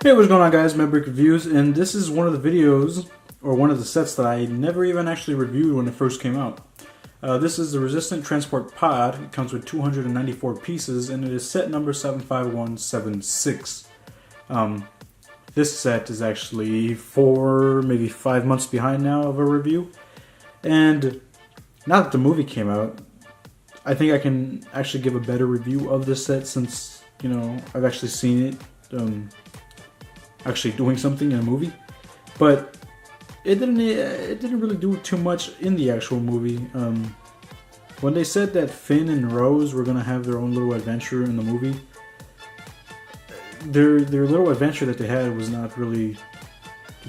Hey, what's going on, guys? Maverick Reviews, and this is one of the videos, or one of the sets that I never even actually reviewed when it first came out. This is the Resistant Transport Pod. It comes with 294 pieces, and it is set number 75176. This set is actually 4, maybe 5 months behind now of a review. And now that the movie came out, I think I can actually give a better review of this set since, you know, I've actually seen it. Actually doing something in a movie, but it didn't really do too much in the actual movie. When they said that Finn and Rose were gonna have their own little adventure in the movie, their little adventure that they had was not really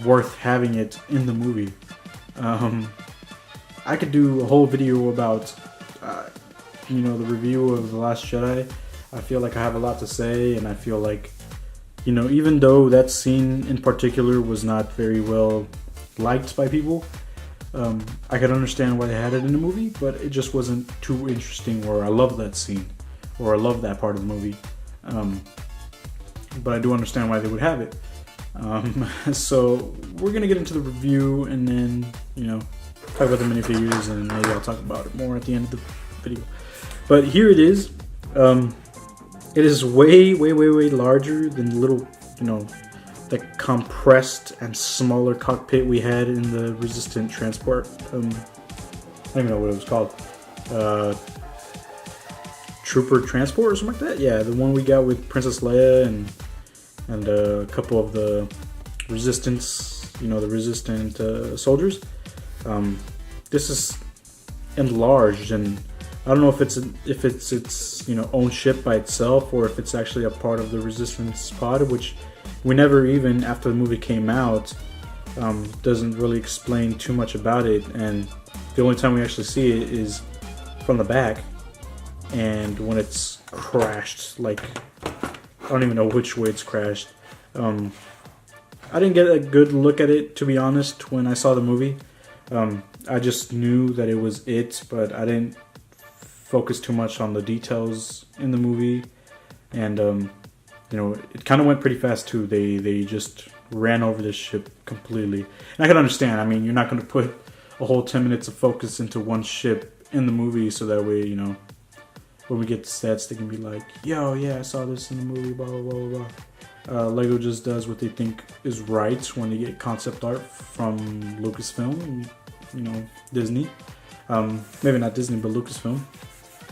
worth having it in the movie. I could do a whole video about the review of The Last Jedi. I feel like I have a lot to say, and I feel like, you know, even though that scene in particular was not very well liked by people, I could understand why they had it in the movie, but it just wasn't too interesting, or I love that scene, or I love that part of the movie. But I do understand why they would have it. So we're going to get into the review and then, you know, talk about the minifigures, and maybe I'll talk about it more at the end of the video. But here it is. It is way larger than the little, the compressed and smaller cockpit we had in the Resistant Transport. I don't even know what it was called. Trooper Transport or something like that? Yeah, the one we got with Princess Leia and a couple of the Resistance, the Resistant soldiers. This is enlarged, and I don't know if it's its own ship by itself, or if it's actually a part of the Resistance pod, which we never even, after the movie came out, doesn't really explain too much about it. And the only time we actually see it is from the back, and when it's crashed. Like, I don't even know which way it's crashed. I didn't get a good look at it, to be honest, when I saw the movie. I just knew that it was it, but I didn't focus too much on the details in the movie. And it kind of went pretty fast too. They just ran over this ship completely, and I can understand. I mean, you're not going to put a whole 10 minutes of focus into one ship in the movie, so that way, when we get to sets, they can be like, yo, yeah, I saw this in the movie, blah blah blah blah blah. Lego just does what they think is right when they get concept art from Lucasfilm, Disney. Maybe not Disney, but Lucasfilm.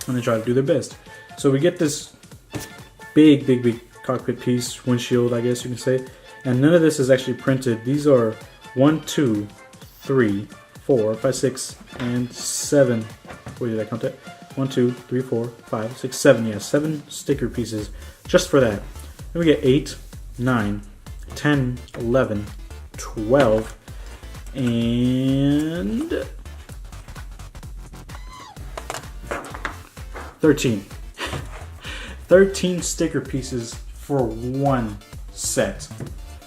And they try to do their best. So we get this big cockpit piece, windshield, I guess you can say. And none of this is actually printed. These are 1, 2, 3, 4, 5, 6, and 7. Wait, did I count that? 1, 2, 3, 4, 5, 6, 7. Yeah, 7 sticker pieces just for that. Then we get 8, 9, 10, 11, 12, and 13. 13 sticker pieces for one set.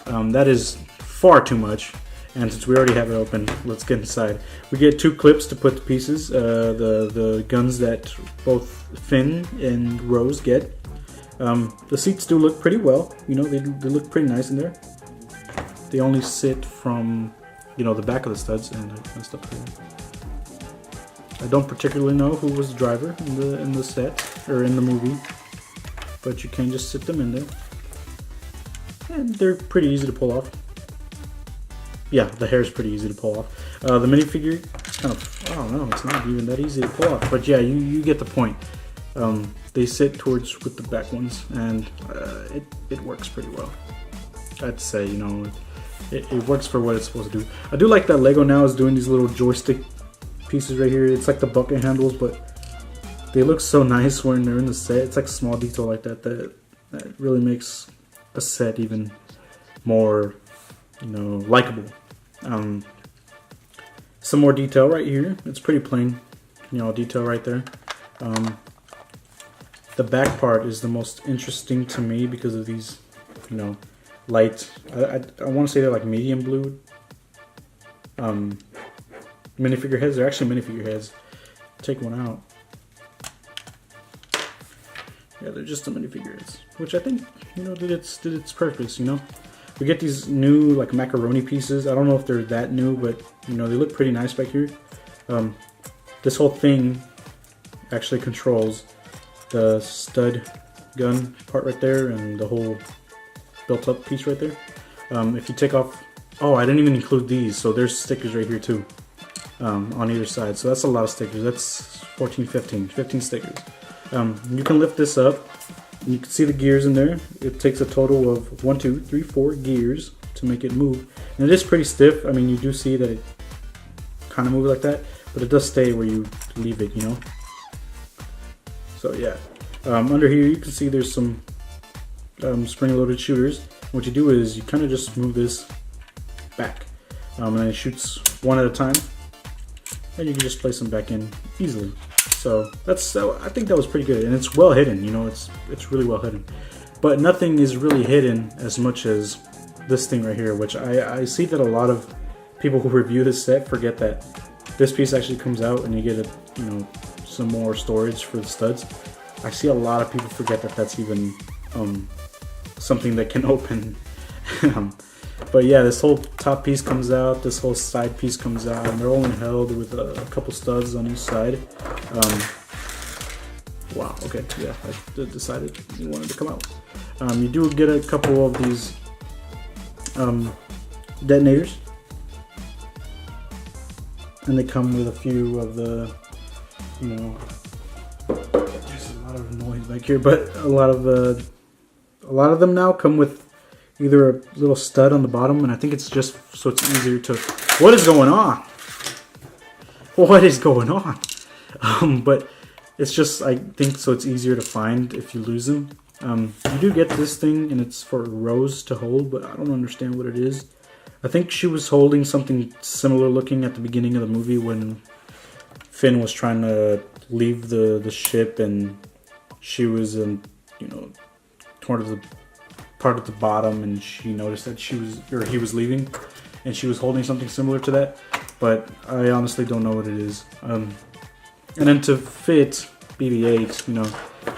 That is far too much. And since we already have it open, let's get inside. We get 2 clips to put the pieces, the guns that both Finn and Rose get. The seats do look pretty well. They look pretty nice in there. They only sit from, the back of the studs and stuff like that. I don't particularly know who was the driver in the set or in the movie, but you can just sit them in there, and they're pretty easy to pull off. Yeah, the hair is pretty easy to pull off. The minifigure, it's kind of, I don't know, it's not even that easy to pull off, but yeah, you get the point. They sit towards with the back ones, and it works pretty well. I'd say, it works for what it's supposed to do. I do like that Lego now is doing these little joystick pieces right here. It's like the bucket handles, but they look so nice when they're in the set. It's like a small detail like that really makes a set even more, likable. Some more detail right here. It's pretty plain, detail right there. The back part is the most interesting to me because of these, light. I want to say they're like medium blue. Minifigure heads. They're actually minifigure heads. Take one out. Yeah, they're just the minifigure heads, which I think did its purpose. We get these new like macaroni pieces. I don't know if they're that new, but you know, they look pretty nice back here. This whole thing actually controls the stud gun part right there and the whole built up piece right there. If you take off, oh, I didn't even include these, so there's stickers right here too, on either side. So that's a lot of stickers. That's 15 stickers. You can lift this up. You can see the gears in there. It takes a total of 1, 2, 3, 4 gears to make it move. And it is pretty stiff. I mean, you do see that it kind of moves like that, but it does stay where you leave it, you know? So yeah. Under here, you can see there's some spring-loaded shooters. What you do is you kind of just move this back. And it shoots one at a time. And you can just place them back in easily. So I think that was pretty good, and it's well hidden. You know, it's really well hidden. But nothing is really hidden as much as this thing right here, which I see that a lot of people who review this set forget that this piece actually comes out, and you get some more storage for the studs. I see a lot of people forget that that's even something that can open. But yeah, this whole top piece comes out, this whole side piece comes out, and they're only held with a couple studs on each side. Wow, okay, yeah, I decided you wanted to come out. You do get a couple of these detonators, and they come with a few of the, you know, there's a lot of noise back here, but a lot of them now come with either a little stud on the bottom, and I think it's just so it's easier to... What is going on? What is going on? But it's just, I think, so it's easier to find if you lose them. You do get this thing, and it's for Rose to hold, but I don't understand what it is. I think she was holding something similar looking at the beginning of the movie when Finn was trying to leave the ship, and she was in, you know, part at the bottom, and she noticed that he was leaving, and she was holding something similar to that, but I honestly don't know what it is. And then to fit BB-8, you know,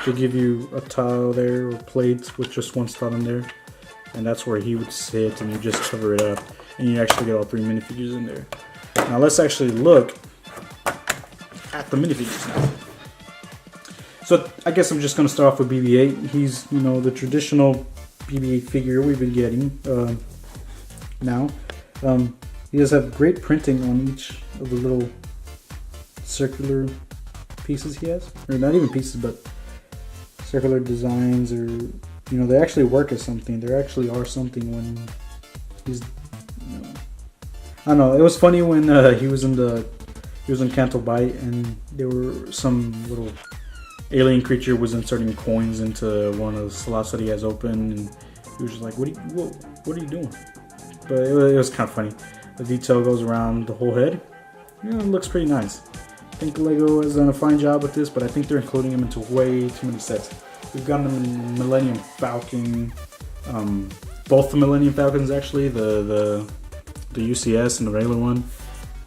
they give you a tile there, or plate with just one slot in there, and that's where he would sit, and you just cover it up, and you actually get all 3 minifigures in there. Now let's actually look at the minifigures now. So I guess I'm just going to start off with BB-8. He's, you know, the traditional BB-8 figure we've been getting now. He does have great printing on each of the little circular pieces he has, or not even pieces, but circular designs, or you know, they actually work as something. They actually are something when he's, you know, I don't know. It was funny when he was in Canto Bight, and there were some little alien creature was inserting coins into one of the slots that he has open, and he was just like, what are you doing? But it was kind of funny. The detail goes around the whole head. You know, it looks pretty nice. I think LEGO has done a fine job with this, but I think they're including him into way too many sets. We've got him in Millennium Falcon, both the Millennium Falcons actually, the UCS and the regular one.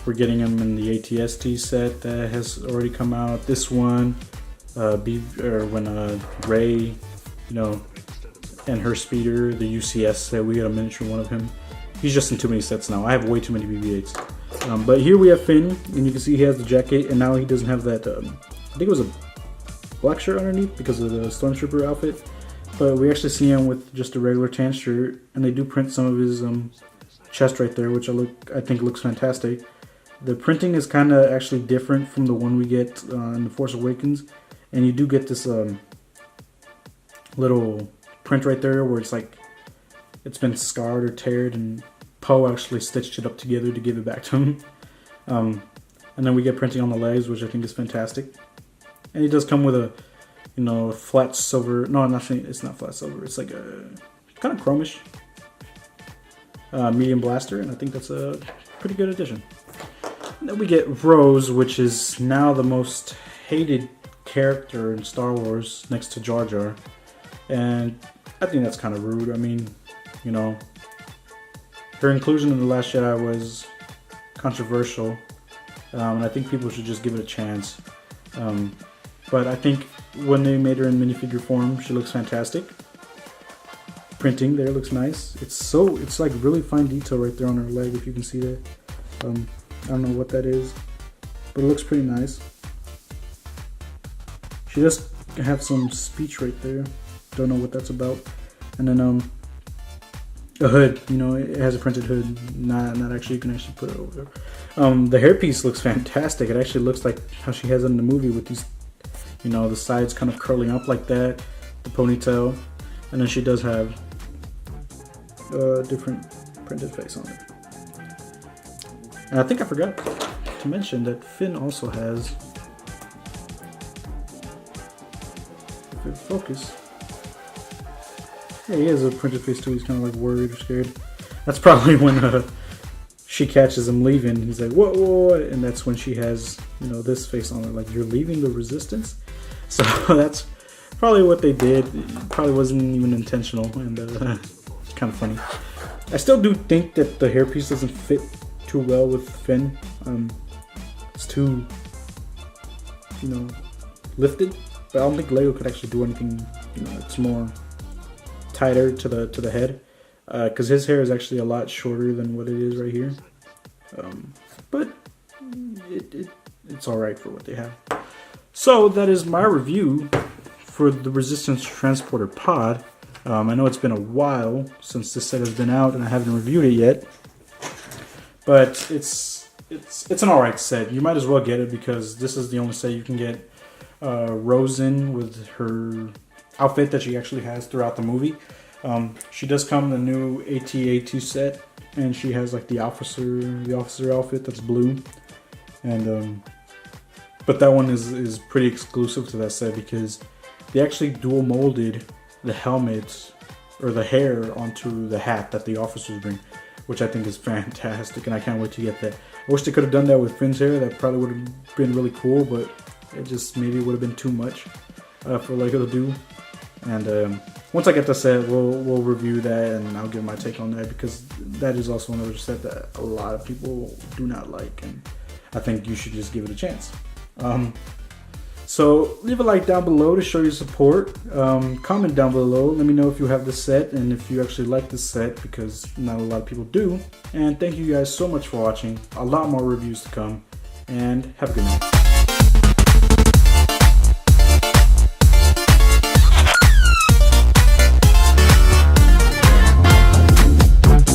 We're getting him in the ATST set that has already come out. This one, when Rey, you know, and her speeder, the UCS set, we got a miniature one of him. He's just in too many sets now. I have way too many BB-8s. But here we have Finn, and you can see he has the jacket, and now he doesn't have that, I think it was a black shirt underneath because of the Stormtrooper outfit. But we actually see him with just a regular tan shirt, and they do print some of his chest right there, which I think looks fantastic. The printing is kind of actually different from the one we get in The Force Awakens. And you do get this little print right there where it's like it's been scarred or teared, and Poe actually stitched it up together to give it back to him. And then we get printing on the legs, which I think is fantastic. And it does come with a, you know, flat silver. No, it's not flat silver. It's like a kind of chromish medium blaster, and I think that's a pretty good addition. And then we get Rose, which is now the most hated character in Star Wars next to Jar Jar, and I think that's kind of rude. I mean, you know, her inclusion in The Last Jedi was controversial, and I think people should just give it a chance. But I think when they made her in minifigure form, she looks fantastic. printing there looks nice. It's like really fine detail right there on her leg, if you can see that. I don't know what that is, but it looks pretty nice. She does have some speech right there. Don't know what that's about. And then a hood, you know, it has a printed hood. Not actually, you can actually put it over there. The hairpiece looks fantastic. It actually looks like how she has it in the movie with these, you know, the sides kind of curling up like that, the ponytail, and then she does have a different printed face on it. And I think I forgot to mention that Finn also has, if it focus, yeah, he has a printed face too. He's kind of like worried or scared. That's probably when she catches him leaving. He's like, whoa, whoa, whoa, and that's when she has, you know, this face on her, like, you're leaving the Resistance? So that's probably what they did. It probably wasn't even intentional, and it's kind of funny. I still do think that the hairpiece doesn't fit too well with Finn. It's too, you know, lifted. But I don't think Lego could actually do anything. You know, it's more tighter to the head, because his hair is actually a lot shorter than what it is right here. But it's all right for what they have. So that is my review for the Resistance Transporter Pod. I know it's been a while since this set has been out, and I haven't reviewed it yet. But it's an alright set. You might as well get it because this is the only set you can get Rose in with her outfit that she actually has throughout the movie. She does come in the new AT-AT set, and she has like the officer outfit that's blue, and but that one is pretty exclusive to that set because they actually dual molded the helmets or the hair onto the hat that the officers bring, which I think is fantastic, and I can't wait to get that. I wish they could have done that with Finn's hair. That probably would have been really cool, but it just maybe would have been too much for Lego to do. And once I get the set, we'll review that, and I'll give my take on that because that is also another set that a lot of people do not like, and I think you should just give it a chance. So leave a like down below to show your support. Comment down below. Let me know if you have this set and if you actually like this set, because not a lot of people do. And thank you guys so much for watching. A lot more reviews to come, and have a good night.